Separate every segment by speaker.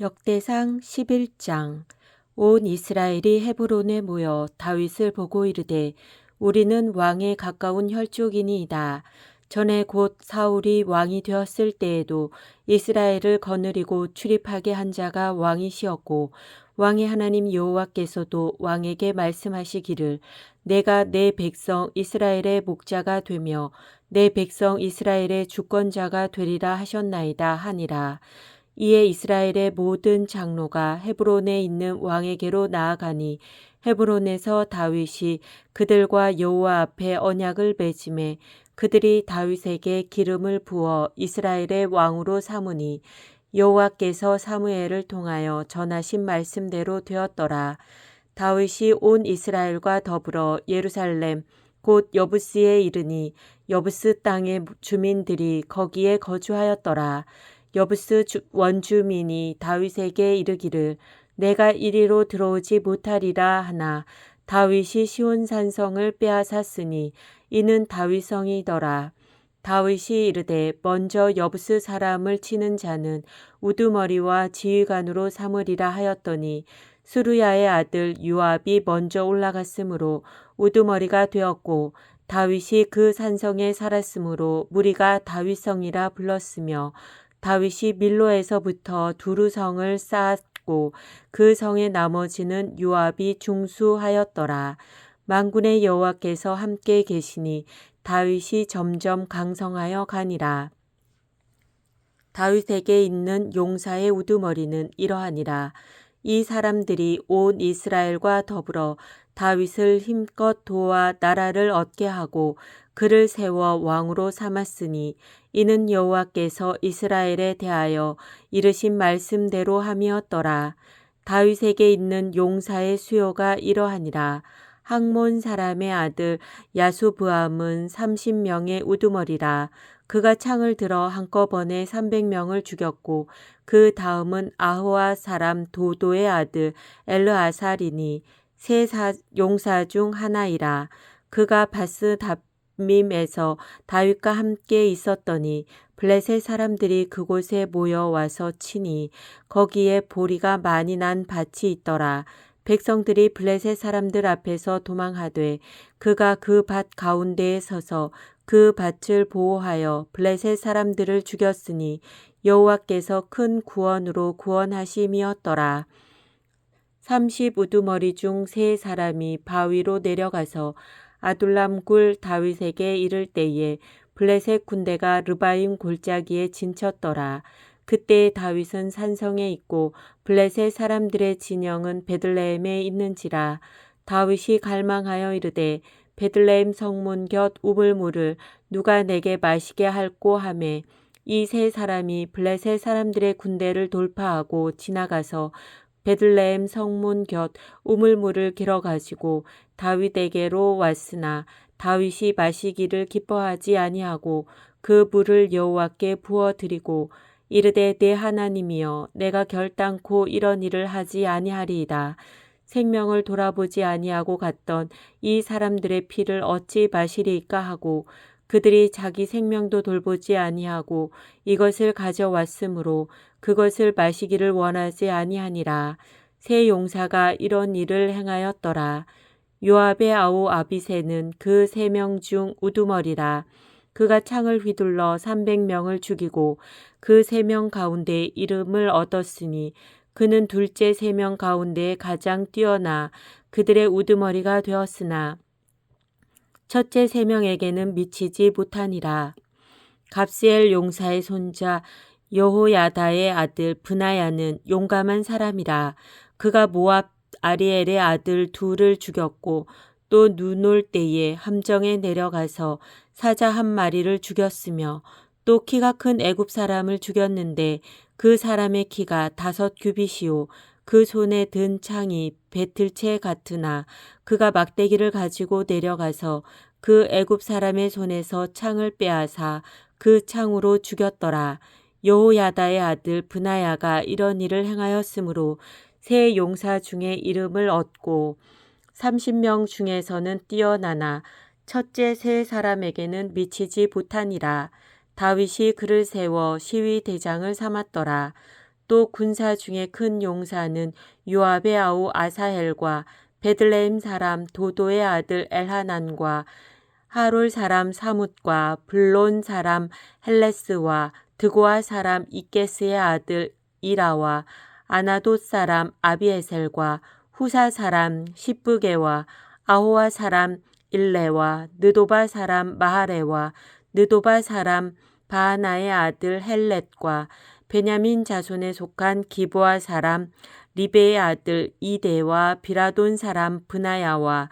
Speaker 1: 역대상 11장. 온 이스라엘이 헤브론에 모여 다윗을 보고 이르되 우리는 왕에 가까운 혈족이니이다. 전에 곧 사울이 왕이 되었을 때에도 이스라엘을 거느리고 출입하게 한 자가 왕이시었고 왕의 하나님 여호와께서도 왕에게 말씀하시기를 내가 내 백성 이스라엘의 목자가 되며 내 백성 이스라엘의 주권자가 되리라 하셨나이다 하니라. 이에 이스라엘의 모든 장로가 헤브론에 있는 왕에게로 나아가니 헤브론에서 다윗이 그들과 여호와 앞에 언약을 맺음에 그들이 다윗에게 기름을 부어 이스라엘의 왕으로 삼으니 여호와께서 사무엘을 통하여 전하신 말씀대로 되었더라. 다윗이 온 이스라엘과 더불어 예루살렘 곧 여부스에 이르니 여부스 땅의 주민들이 거기에 거주하였더라. 여부스 원주민이 다윗에게 이르기를 내가 이리로 들어오지 못하리라 하나 다윗이 시온 산성을 빼앗았으니 이는 다윗성이더라. 다윗이 이르되 먼저 여부스 사람을 치는 자는 우두머리와 지휘관으로 삼으리라 하였더니 수르야의 아들 요압이 먼저 올라갔으므로 우두머리가 되었고 다윗이 그 산성에 살았으므로 무리가 다윗성이라 불렀으며 다윗이 밀로에서부터 두루성을 쌓았고 그 성의 나머지는 요압이 중수하였더라. 만군의 여호와께서 함께 계시니 다윗이 점점 강성하여 가니라. 다윗에게 있는 용사의 우두머리는 이러하니라. 이 사람들이 온 이스라엘과 더불어 다윗을 힘껏 도와 나라를 얻게 하고 그를 세워 왕으로 삼았으니 이는 여호와께서 이스라엘에 대하여 이르신 말씀대로 함이었더라. 다윗에게 있는 용사의 수요가 이러하니라. 학몬 사람의 아들 야수브암은 30명의 우두머리라. 그가 창을 들어 한꺼번에 300명을 죽였고 그 다음은 아호와 사람 도도의 아들 엘르아살이니 세 용사 중 하나이라. 그가 바스다밈에서 다윗과 함께 있었더니 블레셋 사람들이 그곳에 모여와서 치니 거기에 보리가 많이 난 밭이 있더라. 백성들이 블레셋 사람들 앞에서 도망하되 그가 그 밭 가운데에 서서 그 밭을 보호하여 블레셋 사람들을 죽였으니 여호와께서 큰 구원으로 구원하심이었더라. 30 우두머리 중 세 사람이 바위로 내려가서 아둘람 굴 다윗에게 이를 때에 블레셋 군대가 르바임 골짜기에 진쳤더라. 그때 다윗은 산성에 있고 블레셋 사람들의 진영은 베들레헴에 있는지라. 다윗이 갈망하여 이르되 베들레헴 성문 곁 우물물을 누가 내게 마시게 할꼬 하매 이 세 사람이 블레셋 사람들의 군대를 돌파하고 지나가서 베들레헴 성문 곁 우물물을 길어 가지고 다윗에게로 왔으나 다윗이 마시기를 기뻐하지 아니하고 그 물을 여호와께 부어 드리고 이르되 내 하나님이여 내가 결단코 이런 일을 하지 아니하리이다. 생명을 돌아보지 아니하고 갔던 이 사람들의 피를 어찌 마시리이까 하고 그들이 자기 생명도 돌보지 아니하고 이것을 가져왔으므로 그것을 마시기를 원하지 아니하니라. 세 용사가 이런 일을 행하였더라. 요압의 아우 아비새는 그 3명 중 우두머리라. 그가 창을 휘둘러 300명을 죽이고 그 3명 가운데 이름을 얻었으니 그는 둘째 3명 가운데 가장 뛰어나 그들의 우두머리가 되었으나 첫째 3명에게는 미치지 못하니라. 갑스엘 용사의 손자 여호야다의 아들 브나야는 용감한 사람이라. 그가 모압 아리엘의 아들 둘을 죽였고 또 눈 올 때에 함정에 내려가서 사자 1마리를 죽였으며 또 키가 큰 애굽 사람을 죽였는데 그 사람의 키가 5 규빗이요 그 손에 든 창이 배틀채 같으나 그가 막대기를 가지고 내려가서 그 애굽 사람의 손에서 창을 빼앗아 그 창으로 죽였더라. 여호야다의 아들 브나야가 이런 일을 행하였으므로 세 용사 중에 이름을 얻고 30명 중에서는 뛰어나나 첫째 세 사람에게는 미치지 못하니라. 다윗이 그를 세워 시위 대장을 삼았더라. 또 군사 중에 큰 용사는 요압의 아우 아사헬과 베들레헴 사람 도도의 아들 엘하난과 하롤 사람 사뭇과 블론 사람 헬레스와 드고아 사람 이게스의 아들 이라와 아나돗 사람 아비에셀과 후사 사람 시브게와 아호와 사람 일레와 느도바 사람 마하레와 느도바 사람 바하나의 아들 헬렛과 베냐민 자손에 속한 기브아 사람 리베의 아들 이데와 비라돈 사람 브나야와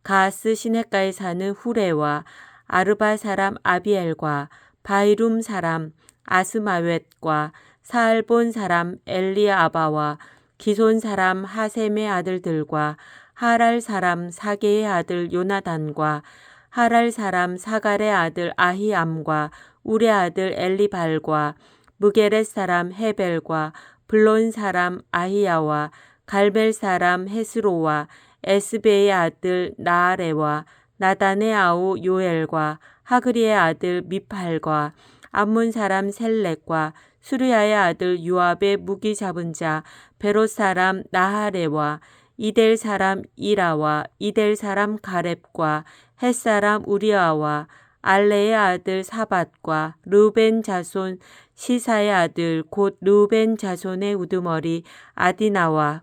Speaker 1: 가스 시냇가에 사는 후레와 아르바 사람 아비엘과 바이룸 사람 아스마웻과 사알본 사람 엘리아바와 기손 사람 하셈의 아들들과 하랄 사람 사게의 아들 요나단과 하랄 사람 사갈의 아들 아히암과 우레 아들 엘리발과 무게렛 사람 헤벨과 블론 사람 아히야와 갈멜 사람 헤스로와 에스베의 아들 나아레와 나단의 아우 요엘과 하그리의 아들 미팔과 암몬 사람 셀렉과 수르야의 아들 요압의 무기 잡은 자 베롯 사람 나하레와 이델 사람 이라와 이델 사람 가렙과 헷 사람 우리아와 알레의 아들 사밧과 르벤 자손 시사의 아들 곧 르벤 자손의 우두머리 아디나와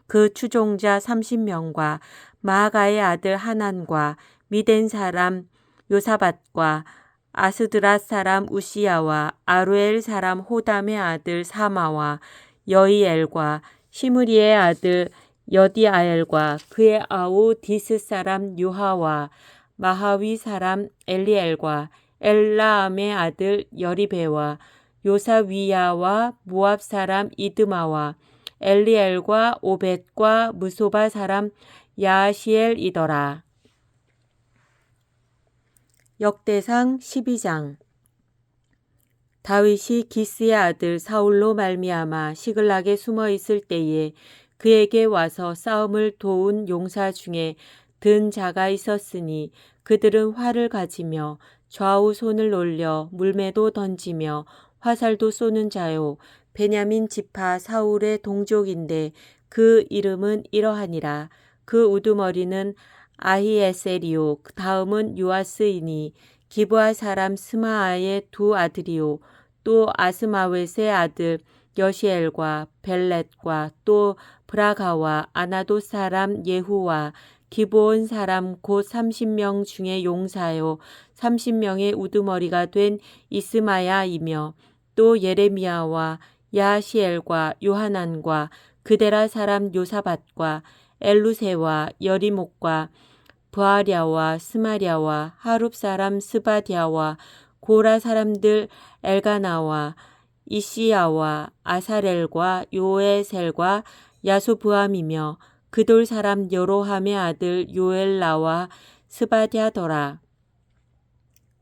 Speaker 1: 그 추종자 30명과 마아가의 아들 하난과 미덴 사람 요사밧과 아스드랏 사람 우시야와 아루엘 사람 호담의 아들 사마와 여이엘과 시므리의 아들 여디아엘과 그의 아우 디스 사람 유하와 마하위 사람 엘리엘과 엘라암의 아들 여리베와 요사위야와 모압 사람 이드마와 엘리엘과 오벳과 무소바 사람 야시엘이더라. 역대상 12장. 다윗이 기스의 아들 사울로 말미암아 시글락에 숨어 있을 때에 그에게 와서 싸움을 도운 용사 중에 든 자가 있었으니 그들은 활을 가지며 좌우 손을 올려 물매도 던지며 화살도 쏘는 자요 베냐민 지파 사울의 동족인데 그 이름은 이러하니라. 그 우두머리는 아히에셀이요 다음은 요아스이니 기브아 사람 스마아의 두 아들이요 또 아스마웻의 아들 여시엘과 벨렛과 또 브라가와 아나돗 사람 예후와 기브온 사람 곧 30명 중에 용사요 30명의 우두머리가 된 이스마야이며 또 예레미야와 야시엘과 요하난과 그데라 사람 요사밧과 엘루세와 여리목과 부아랴와 스마랴와 하룹 사람 스바디아와 고라 사람들 엘가나와 이시야와 아사렐과 요에셀과 야소부암이며 그돌 사람 여로함의 아들 요엘라와 스바디아더라.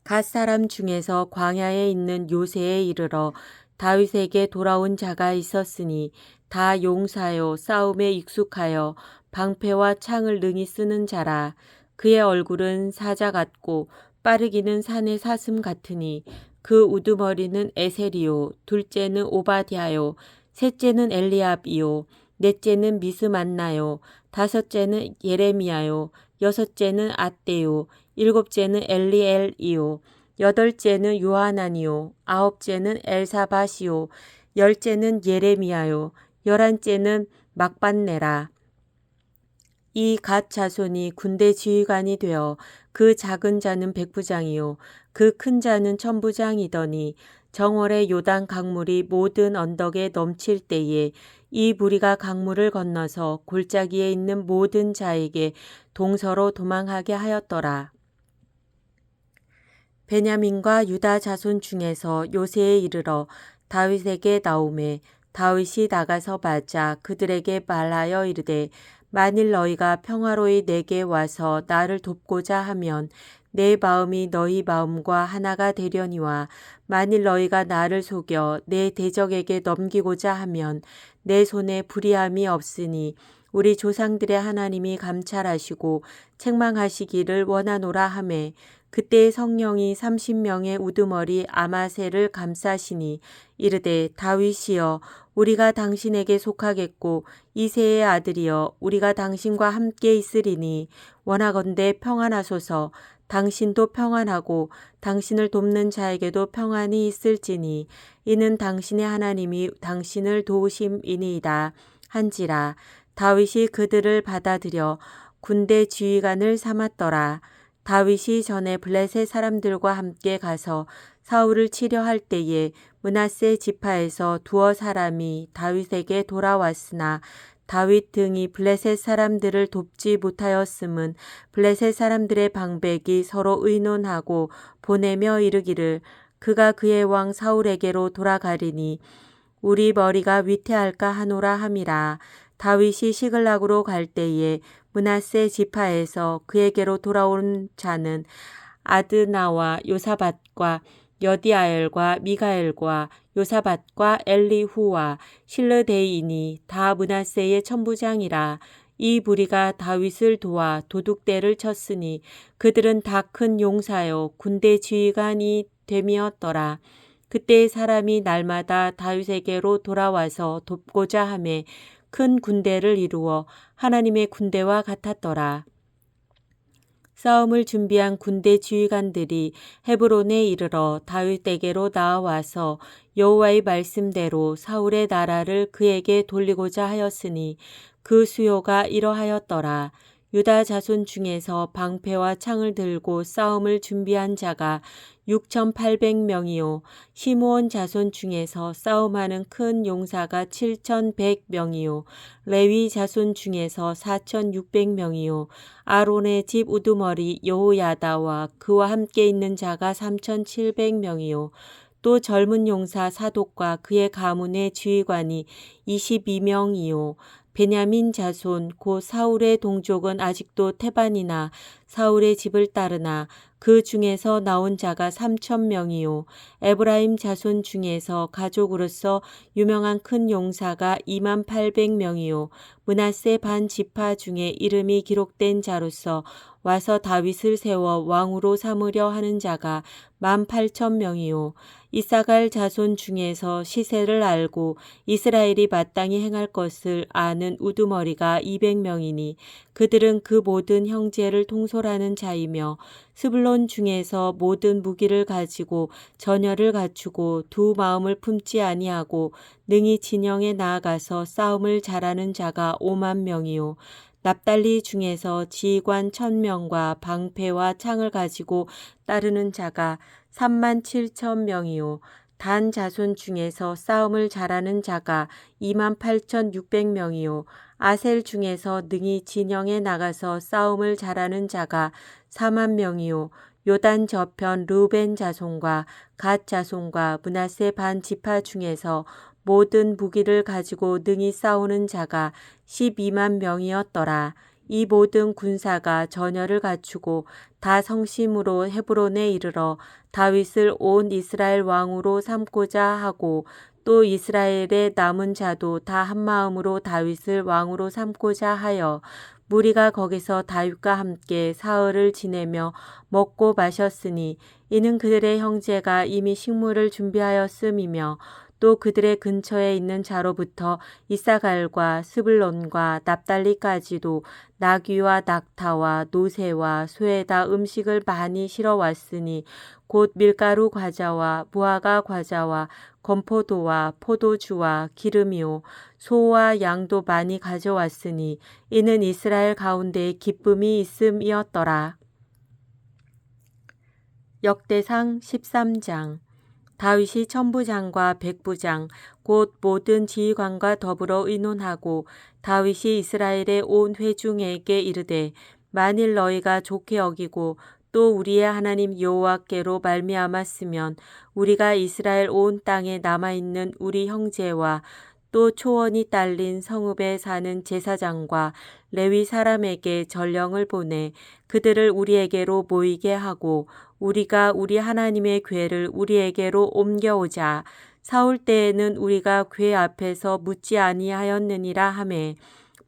Speaker 1: 갓 사람 중에서 광야에 있는 요새에 이르러 다윗에게 돌아온 자가 있었으니 다 용사요 싸움에 익숙하여 방패와 창을 능히 쓰는 자라. 그의 얼굴은 사자 같고 빠르기는 산의 사슴 같으니 그 우두머리는 에셀이요 둘째는 오바댜요 셋째는 엘리압이요 넷째는 미스만나요 다섯째는 예레미야요 여섯째는 앗대요 일곱째는 엘리엘이요 여덟째는 요하나니요 아홉째는 엘사밧이요 열째는 예레미야요 열한째는 막반네라. 이 갓 자손이 군대 지휘관이 되어 그 작은 자는 백부장이요 그 큰 자는 천부장이더니 정월에 요단 강물이 모든 언덕에 넘칠 때에 이 무리가 강물을 건너서 골짜기에 있는 모든 자에게 동서로 도망하게 하였더라. 베냐민과 유다 자손 중에서 요새에 이르러 다윗에게 나오매 다윗이 나가서 맞아 그들에게 말하여 이르되 만일 너희가 평화로이 내게 와서 나를 돕고자 하면 내 마음이 너희 마음과 하나가 되려니와 만일 너희가 나를 속여 내 대적에게 넘기고자 하면 내 손에 불의함이 없으니 우리 조상들의 하나님이 감찰하시고 책망하시기를 원하노라 하매 그때 성령이 30명의 우두머리 아마새를 감싸시니 이르되 다윗이여 우리가 당신에게 속하겠고 이새의 아들이여 우리가 당신과 함께 있으리니 원하건대 평안하소서. 당신도 평안하고 당신을 돕는 자에게도 평안이 있을지니 이는 당신의 하나님이 당신을 도우심이니이다 한지라. 다윗이 그들을 받아들여 군대 지휘관을 삼았더라. 다윗이 전에 블레셋 사람들과 함께 가서 사울을 치려 할 때에 므낫세 지파에서 두어 사람이 다윗에게 돌아왔으나 다윗 등이 블레셋 사람들을 돕지 못하였음은 블레셋 사람들의 방백이 서로 의논하고 보내며 이르기를 그가 그의 왕 사울에게로 돌아가리니 우리 머리가 위태할까 하노라 함이라. 다윗이 시글락으로 갈 때에 므낫세 지파에서 그에게로 돌아온 자는 아드나와 요사밧과 여디아엘과 미가엘과 요사밧과 엘리후와 실르데이니 다 므낫세의 천부장이라. 이 무리가 다윗을 도와 도둑대를 쳤으니 그들은 다 큰 용사요 군대 지휘관이 됨이었더라. 그때 사람이 날마다 다윗에게로 돌아와서 돕고자 하매 큰 군대를 이루어 하나님의 군대와 같았더라. 싸움을 준비한 군대 지휘관들이 헤브론에 이르러 다윗에게로 나와서 여호와의 말씀대로 사울의 나라를 그에게 돌리고자 하였으니 그 수요가 이러하였더라. 유다 자손 중에서 방패와 창을 들고 싸움을 준비한 자가 6,800명이요 시므온 자손 중에서 싸움하는 큰 용사가 7,100명이요 레위 자손 중에서 4,600명이요 아론의 집 우두머리 여호야다와 그와 함께 있는 자가 3,700명이요 또 젊은 용사 사독과 그의 가문의 지휘관이 22명이요 베냐민 자손 곧 사울의 동족은 아직도 테반이나 사울의 집을 따르나 그 중에서 나온 자가 3,000명이요 에브라임 자손 중에서 가족으로서 유명한 큰 용사가 28,000명이요 므낫세 반 지파 중에 이름이 기록된 자로서 와서 다윗을 세워 왕으로 삼으려 하는 자가 18,000명이요 이사갈 자손 중에서 시세를 알고 이스라엘이 마땅히 행할 것을 아는 우두머리가 200명이니 그들은 그 모든 형제를 통솔하는 자이며 스불론 중에서 모든 무기를 가지고 전열을 갖추고 두 마음을 품지 아니하고 능히 진영에 나아가서 싸움을 잘하는 자가 50,000명이요 납달리 중에서 지휘관 1,000명과 방패와 창을 가지고 따르는 자가 37,000명이요 단 자손 중에서 싸움을 잘하는 자가 28,600명이요 아셀 중에서 능히 진영에 나가서 싸움을 잘하는 자가 40,000명이요 요단 저편 르벤 자손과 갓 자손과 므낫세 반 지파 중에서 모든 무기를 가지고 능히 싸우는 자가 12만 명이었더라. 이 모든 군사가 전열을 갖추고 다 성심으로 헤브론에 이르러 다윗을 온 이스라엘 왕으로 삼고자 하고 또 이스라엘의 남은 자도 다 한마음으로 다윗을 왕으로 삼고자 하여 무리가 거기서 다윗과 함께 사흘을 지내며 먹고 마셨으니 이는 그들의 형제가 이미 식물을 준비하였음이며 또 그들의 근처에 있는 자로부터 이사갈과 스불론과 납달리까지도 나귀와 낙타와 노새와 소에다 음식을 많이 실어왔으니 곧 밀가루 과자와 무화과 과자와 건포도와 포도주와 기름이요 소와 양도 많이 가져왔으니 이는 이스라엘 가운데에 기쁨이 있음이었더라. 역대상 13장 다윗이 천부장과 백부장 곧 모든 지휘관과 더불어 의논하고 다윗이 이스라엘의 온 회중에게 이르되 만일 너희가 좋게 여기고 또 우리의 하나님 여호와께로 말미암았으면 우리가 이스라엘 온 땅에 남아있는 우리 형제와 또 초원이 딸린 성읍에 사는 제사장과 레위 사람에게 전령을 보내 그들을 우리에게로 모이게 하고 우리가 우리 하나님의 궤를 우리에게로 옮겨오자. 사울 때에는 우리가 궤 앞에서 묻지 아니하였느니라 하매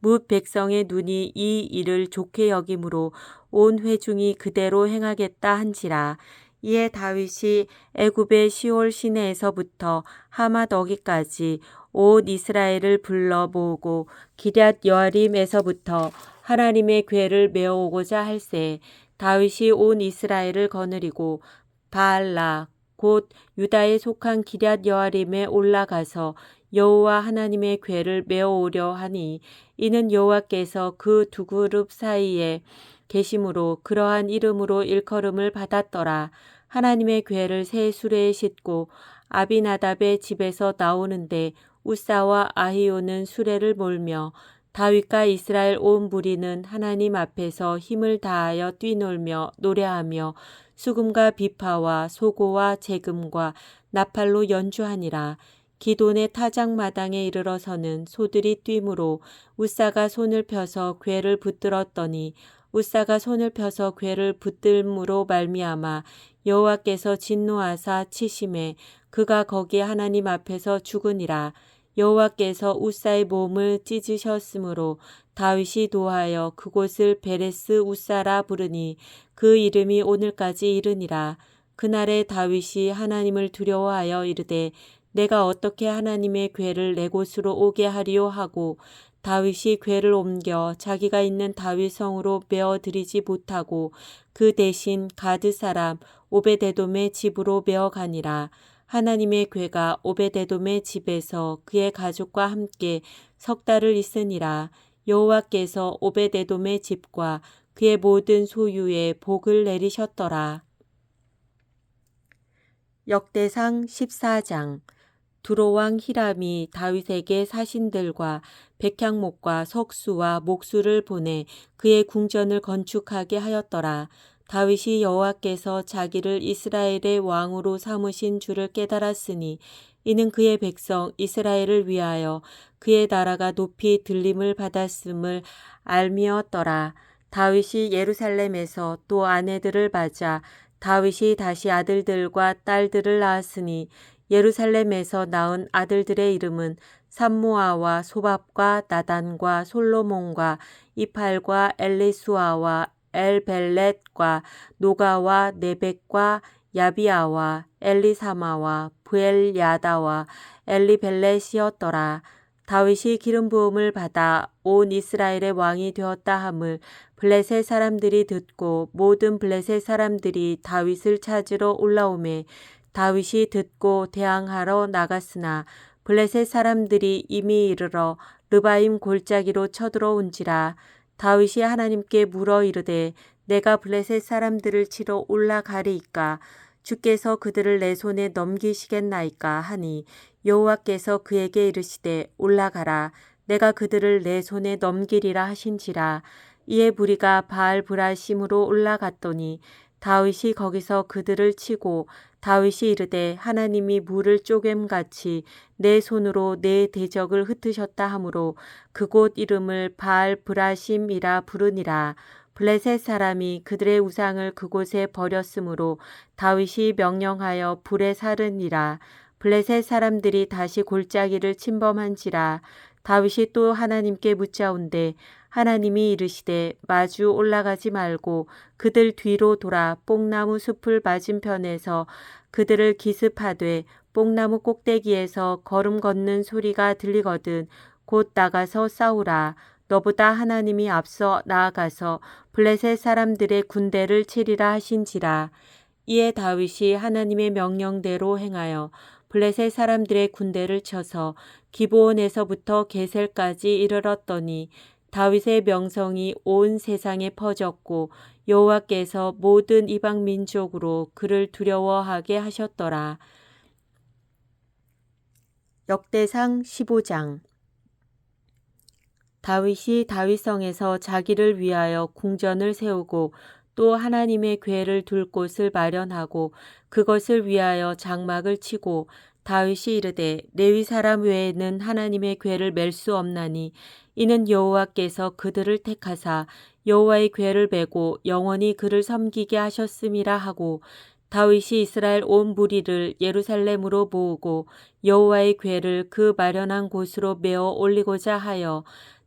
Speaker 1: 뭇 백성의 눈이 이 일을 좋게 여김으로 온 회중이 그대로 행하겠다 한지라. 이에 다윗이 애굽의 시올 시내에서부터 하맛 어기까지 온 이스라엘을 불러 모으고 기럇 여아림에서부터 하나님의 궤를 메어오고자 할세. 다윗이 온 이스라엘을 거느리고 바알라 곧 유다에 속한 기럇 여아림에 올라가서 여호와 하나님의 궤를 메어오려 하니 이는 여호와께서 그 두 그룹 사이에 계심으로 그러한 이름으로 일컬음을 받았더라. 하나님의 궤를 새 수레에 싣고 아비나답의 집에서 나오는데 우사와 아히오는 수레를 몰며 다윗과 이스라엘 온 무리는 하나님 앞에서 힘을 다하여 뛰놀며 노래하며 수금과 비파와 소고와 재금과 나팔로 연주하니라. 기돈의 타작마당에 이르러서는 소들이 뛰므로 우사가 손을 펴서 궤를 붙들었더니 우사가 손을 펴서 궤를 붙들므로 말미암아 여호와께서 진노하사 치심에 그가 거기 하나님 앞에서 죽으니라. 여호와께서 우사의 몸을 찢으셨으므로 다윗이 도하여 그곳을 베레스 우사라 부르니 그 이름이 오늘까지 이르니라. 그날에 다윗이 하나님을 두려워하여 이르되 내가 어떻게 하나님의 궤를 내 곳으로 오게 하리요 하고 다윗이 궤를 옮겨 자기가 있는 다윗 성으로 메어들이지 못하고 그 대신 가드 사람 오베데돔의 집으로 메어가니라. 하나님의 궤가 오베데돔의 집에서 그의 가족과 함께 석 달을 있으니라. 여호와께서 오베데돔의 집과 그의 모든 소유에 복을 내리셨더라. 역대상 14장. 두로왕 히람이 다윗에게 사신들과 백향목과 석수와 목수를 보내 그의 궁전을 건축하게 하였더라. 다윗이 여호와께서 자기를 이스라엘의 왕으로 삼으신 줄을 깨달았으니 이는 그의 백성 이스라엘을 위하여 그의 나라가 높이 들림을 받았음을 알미었더라. 다윗이 예루살렘에서 또 아내들을 맞아 다윗이 다시 아들들과 딸들을 낳았으니 예루살렘에서 낳은 아들들의 이름은 삼모아와 소밥과 나단과 솔로몬과 이팔과 엘리수아와 엘벨렛과 노가와 네벡과 야비아와 엘리사마와 부엘야다와 엘리벨렛이었더라. 다윗이 기름 부음을 받아 온 이스라엘의 왕이 되었다 함을 블레셋 사람들이 듣고 모든 블레셋 사람들이 다윗을 찾으러 올라오매 다윗이 듣고 대항하러 나갔으나 블레셋 사람들이 이미 이르러 르바임 골짜기로 쳐들어온지라. 다윗이 하나님께 물어 이르되 내가 블레셋 사람들을 치러 올라가리이까 주께서 그들을 내 손에 넘기시겠나이까 하니 여호와께서 그에게 이르시되 올라가라 내가 그들을 내 손에 넘기리라 하신지라. 이에 무리가 바알 브라심으로 올라갔더니 다윗이 거기서 그들을 치고 다윗이 이르되 하나님이 물을 쪼갰같이 내 손으로 내 대적을 흩으셨다 하므로 그곳 이름을 바알 브라심이라 부르니라. 블레셋 사람이 그들의 우상을 그곳에 버렸으므로 다윗이 명령하여 불에 사르니라. 블레셋 사람들이 다시 골짜기를 침범한지라. 다윗이 또 하나님께 묻자온대 하나님이 이르시되 마주 올라가지 말고 그들 뒤로 돌아 뽕나무 숲을 맞은편에서 그들을 기습하되 뽕나무 꼭대기에서 걸음 걷는 소리가 들리거든 곧 나가서 싸우라. 너보다 하나님이 앞서 나아가서 블레셋 사람들의 군대를 치리라 하신지라. 이에 다윗이 하나님의 명령대로 행하여 블레셋 사람들의 군대를 쳐서 기브온에서부터 게셀까지 이르렀더니 다윗의 명성이 온 세상에 퍼졌고 여호와께서 모든 이방 민족으로 그를 두려워하게 하셨더라. 역대상 15장. 다윗이 다윗성에서 자기를 위하여 궁전을 세우고 또 하나님의 궤를 둘 곳을 마련하고 그것을 위하여 장막을 치고 다윗이 이르되 레위 사람 외에는 하나님의 궤를 맬 수 없나니 이는 여호와께서 그들을 택하사 여호와의 궤를 메고 영원히 그를 섬기게 하셨음이라 하고 다윗이 이스라엘 온 무리를 예루살렘으로 모으고 여호와의 궤를 그 마련한 곳으로 메어 올리고자 하여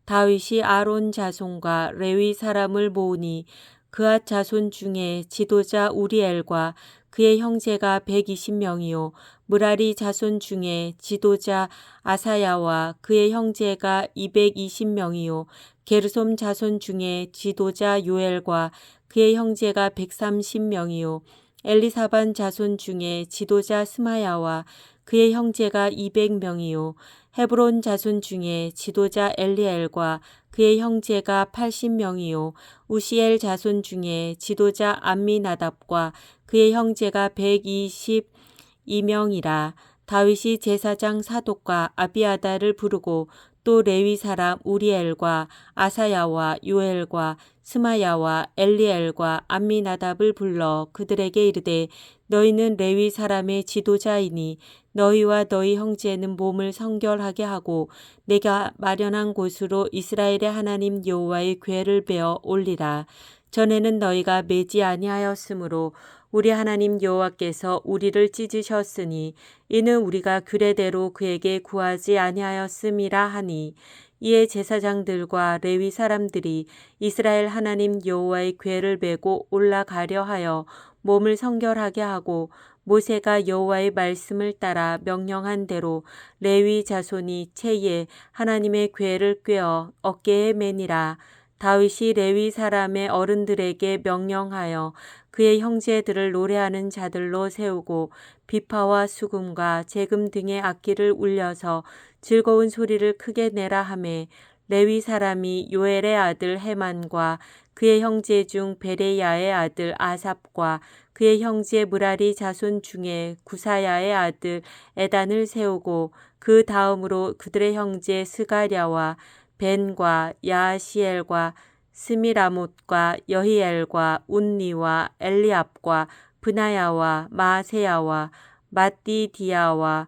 Speaker 1: 다윗이 아론 자손과 레위 사람을 모으니 그앗 자손 중에 지도자 우리엘과 그의 형제가 120명이요 므라리 자손 중에 지도자 아사야와 그의 형제가 220명이요 게르솜 자손 중에 지도자 요엘과 그의 형제가 130명이요 엘리사반 자손 중에 지도자 스마야와 그의 형제가 200명이요 헤브론 자손 중에 지도자 엘리엘과 그의 형제가 80명이요 우시엘 자손 중에 지도자 암미나답과 그의 형제가 122명이라. 다윗이 제사장 사독과 아비아다를 부르고 또 레위 사람 우리엘과 아사야와 요엘과 스마야와 엘리엘과 암미나답을 불러 그들에게 이르되 너희는 레위 사람의 지도자이니 너희와 너희 형제는 몸을 성결하게 하고 내가 마련한 곳으로 이스라엘의 하나님 여호와의 궤를 베어 올리라. 전에는 너희가 매지 아니하였으므로 우리 하나님 여호와께서 우리를 찢으셨으니 이는 우리가 규례대로 그에게 구하지 아니하였음이라 하니 이에 제사장들과 레위 사람들이 이스라엘 하나님 여호와의 궤를 메고 올라가려 하여 몸을 성결하게 하고 모세가 여호와의 말씀을 따라 명령한 대로 레위 자손이 채에 하나님의 궤를 꿰어 어깨에 매니라. 다윗이 레위 사람의 어른들에게 명령하여 그의 형제들을 노래하는 자들로 세우고 비파와 수금과 제금 등의 악기를 울려서 즐거운 소리를 크게 내라 하매 레위 사람이 요엘의 아들 헤만과 그의 형제 중 베레야의 아들 아삽과 그의 형제 므라리 자손 중에 구사야의 아들 에단을 세우고 그 다음으로 그들의 형제 스가랴와 벤과 야시엘과 스미라못과 여히엘과 운니와 엘리압과 브나야와 마세야와 마띠디야와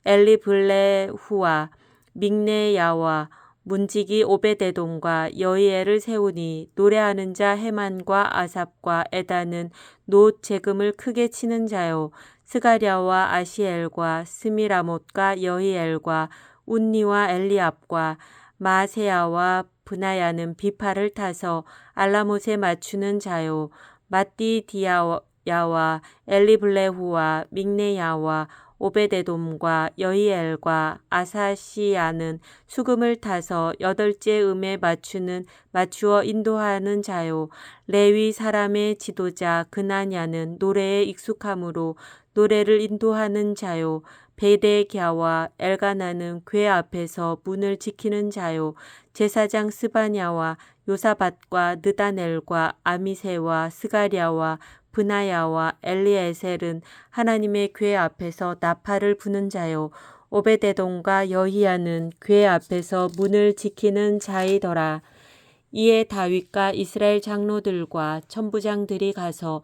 Speaker 1: 엘리블레후와 믹네야와 문지기 오베데돔과 여히엘을 세우니 노래하는 자 헤만과 아삽과 에단은 놋 제금을 크게 치는 자요 스가랴와 아시엘과 스미라못과 여히엘과 운니와 엘리압과 마세야와 브나야는 비파를 타서 알라못에 맞추는 자요 마띠디야와 엘리블레후와 믹네야와 오베데돔과 여히엘과 아사시야는 수금을 타서 8째 음에 맞추어 인도하는 자요 레위 사람의 지도자 그나냐는 노래에 익숙함으로 노래를 인도하는 자요 베데갸와 엘가나는 궤 앞에서 문을 지키는 자요 제사장 스바냐와 요사밧과 느다넬과 아미세와 스가랴와 브나야와 엘리에셀은 하나님의 궤 앞에서 나팔을 부는 자요 오베데돔과 여히야는 궤 앞에서 문을 지키는 자이더라. 이에 다윗과 이스라엘 장로들과 천부장들이 가서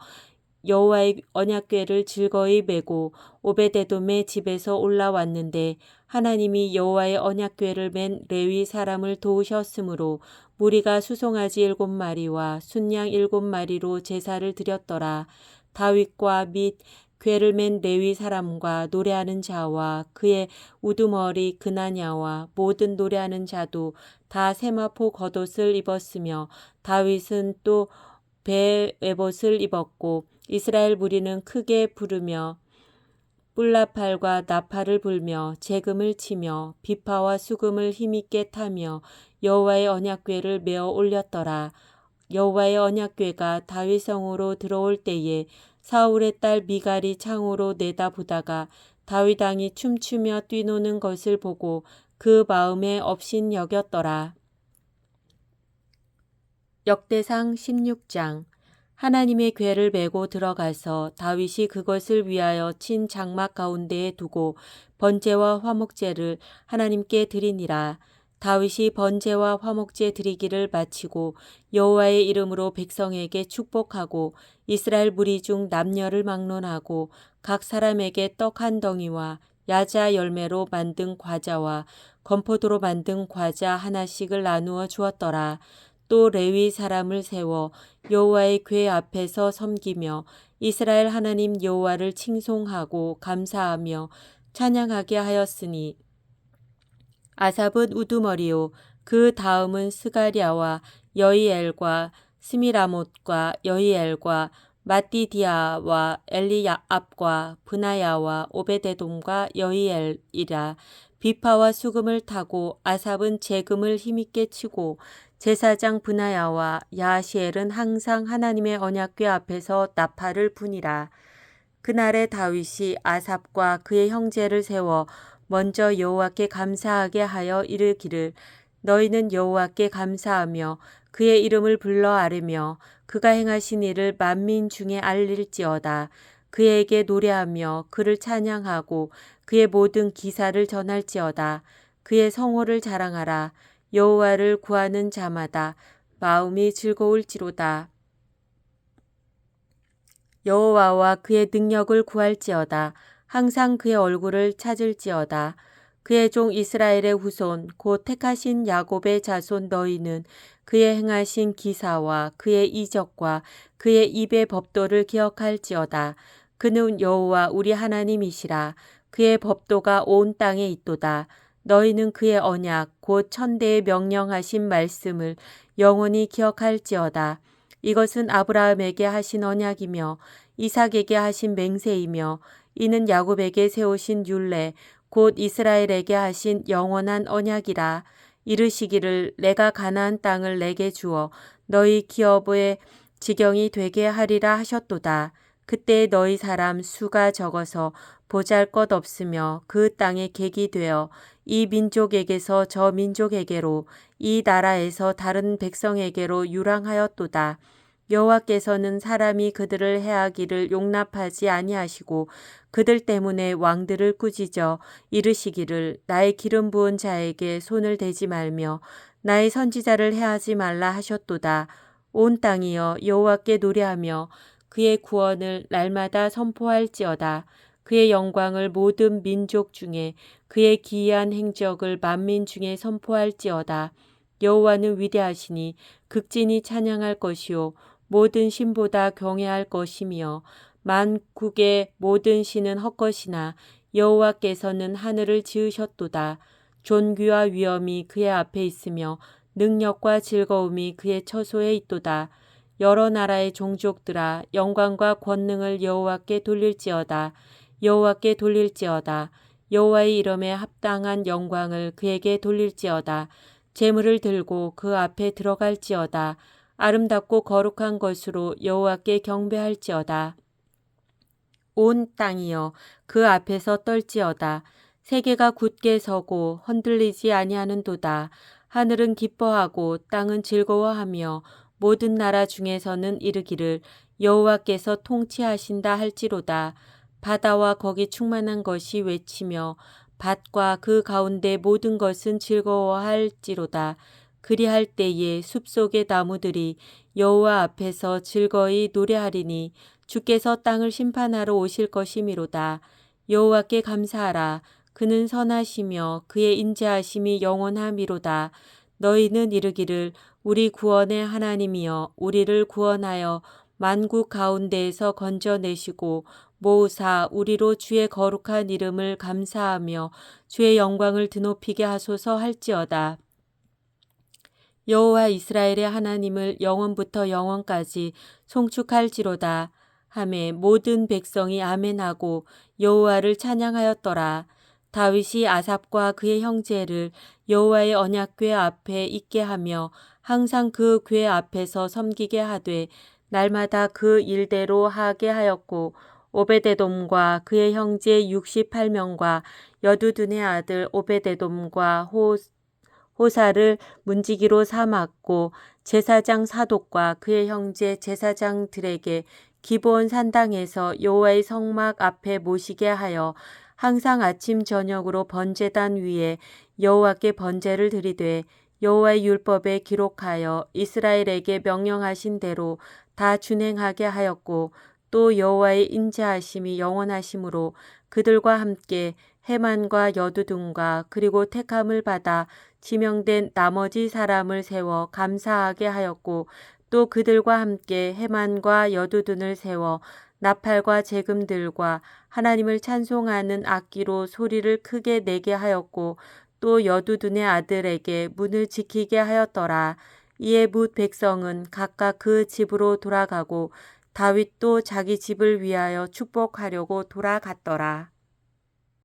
Speaker 1: 여호와의 언약궤를 즐거이 메고 오베데돔의 집에서 올라왔는데 하나님이 여호와의 언약궤를 맨 레위 사람을 도우셨으므로 무리가 수송아지 7마리와 순양 7마리로 제사를 드렸더라. 다윗과 및 궤를 맨 레위 사람과 노래하는 자와 그의 우두머리 그나냐와 모든 노래하는 자도 다 세마포 겉옷을 입었으며 다윗은 또 배 에봇을 입었고 이스라엘 무리는 크게 부르며 뿔나팔과 나팔을 불며 제금을 치며 비파와 수금을 힘있게 타며 여호와의 언약궤를 메어 올렸더라. 여호와의 언약궤가 다윗성으로 들어올 때에 사울의 딸 미갈이 창으로 내다보다가 다윗 왕이 춤추며 뛰노는 것을 보고 그 마음에 업신여겼더라. 역대상 16장. 하나님의 궤를 메고 들어가서 다윗이 그것을 위하여 친 장막 가운데에 두고 번제와 화목제를 하나님께 드리니라. 다윗이 번제와 화목제 드리기를 마치고 여호와의 이름으로 백성에게 축복하고 이스라엘 무리 중 남녀를 막론하고 각 사람에게 떡 한 덩이와 야자 열매로 만든 과자와 건포도로 만든 과자 하나씩을 나누어 주었더라. 또 레위 사람을 세워 여호와의 궤 앞에서 섬기며 이스라엘 하나님 여호와를 칭송하고 감사하며 찬양하게 하였으니 아삽은 우두머리요 그 다음은 스가랴와 여이엘과 스미라못과 여이엘과 마띠디아와 엘리야압과 브나야와 오베데돔과 여이엘이라. 비파와 수금을 타고 아삽은 재금을 힘있게 치고 제사장 브나야와 야시엘은 항상 하나님의 언약궤 앞에서 나팔을 부니라. 그날에 다윗이 아삽과 그의 형제를 세워 먼저 여호와께 감사하게 하여 이르기를 너희는 여호와께 감사하며 그의 이름을 불러 아뢰며 그가 행하신 일을 만민 중에 알릴지어다. 그에게 노래하며 그를 찬양하고 그의 모든 기사를 전할지어다. 그의 성호를 자랑하라. 여호와를 구하는 자마다 마음이 즐거울지로다. 여호와와 그의 능력을 구할지어다. 항상 그의 얼굴을 찾을지어다. 그의 종 이스라엘의 후손 곧 택하신 야곱의 자손 너희는 그의 행하신 기사와 그의 이적과 그의 입의 법도를 기억할지어다. 그는 여호와 우리 하나님이시라. 그의 법도가 온 땅에 있도다. 너희는 그의 언약 곧 천대에 명령하신 말씀을 영원히 기억할지어다. 이것은 아브라함에게 하신 언약이며 이삭에게 하신 맹세이며 이는 야곱에게 세우신 율례 곧 이스라엘에게 하신 영원한 언약이라. 이르시기를 내가 가나안 땅을 내게 주어 너희 기업의 지경이 되게 하리라 하셨도다. 그때 너희 사람 수가 적어서 보잘것 없으며 그 땅에 객이 되어 이 민족에게서 저 민족에게로 이 나라에서 다른 백성에게로 유랑하였도다. 여호와께서는 사람이 그들을 해하기를 용납하지 아니하시고 그들 때문에 왕들을 꾸짖어 이르시기를 나의 기름 부은 자에게 손을 대지 말며 나의 선지자를 해하지 말라 하셨도다. 온 땅이여 여호와께 노래하며 그의 구원을 날마다 선포할지어다. 그의 영광을 모든 민족 중에 그의 기이한 행적을 만민 중에 선포할지어다. 여호와는 위대하시니 극진히 찬양할 것이요 모든 신보다 경외할 것이며 만국의 모든 신은 헛것이나 여호와께서는 하늘을 지으셨도다. 존귀와 위엄이 그의 앞에 있으며 능력과 즐거움이 그의 처소에 있도다. 여러 나라의 종족들아 영광과 권능을 여호와께 돌릴지어다. 여호와께 돌릴지어다. 여호와의 이름에 합당한 영광을 그에게 돌릴지어다. 제물을 들고 그 앞에 들어갈지어다. 아름답고 거룩한 것으로 여호와께 경배할지어다. 온 땅이여 그 앞에서 떨지어다. 세계가 굳게 서고 흔들리지 아니하는도다. 하늘은 기뻐하고 땅은 즐거워하며 모든 나라 중에서는 이르기를 여호와께서 통치하신다 할지로다. 바다와 거기 충만한 것이 외치며 밭과 그 가운데 모든 것은 즐거워할지로다. 그리할 때에 숲속의 나무들이 여호와 앞에서 즐거이 노래하리니 주께서 땅을 심판하러 오실 것이미로다. 여호와께 감사하라. 그는 선하시며 그의 인자하심이 영원하미로다. 너희는 이르기를 우리 구원의 하나님이여 우리를 구원하여 만국 가운데에서 건져내시고 모으사 우리로 주의 거룩한 이름을 감사하며 주의 영광을 드높이게 하소서 할지어다. 여호와 이스라엘의 하나님을 영원부터 영원까지 송축할지로다 하매 모든 백성이 아멘하고 여호와를 찬양하였더라. 다윗이 아삽과 그의 형제를 여호와의 언약궤 앞에 있게 하며 항상 그 궤 앞에서 섬기게 하되 날마다 그 일대로 하게 하였고 오베데돔과 그의 형제 68명과 여두둔의 아들 오베데돔과 호사를 문지기로 삼았고 제사장 사독과 그의 형제 제사장들에게 기브온 산당에서 여호와의 성막 앞에 모시게 하여 항상 아침 저녁으로 번제단 위에 여호와께 번제를 드리되 여호와의 율법에 기록하여 이스라엘에게 명령하신 대로 다 준행하게 하였고 또 여호와의 인자하심이 영원하심으로 그들과 함께 헤만과 여두둔과 그리고 택함을 받아 지명된 나머지 사람을 세워 감사하게 하였고 또 그들과 함께 헤만과 여두둔을 세워 나팔과 재금들과 하나님을 찬송하는 악기로 소리를 크게 내게 하였고 또 여두둔의 아들에게 문을 지키게 하였더라. 이에 뭇 백성은 각각 그 집으로 돌아가고 다윗도 자기 집을 위하여 축복하려고 돌아갔더라.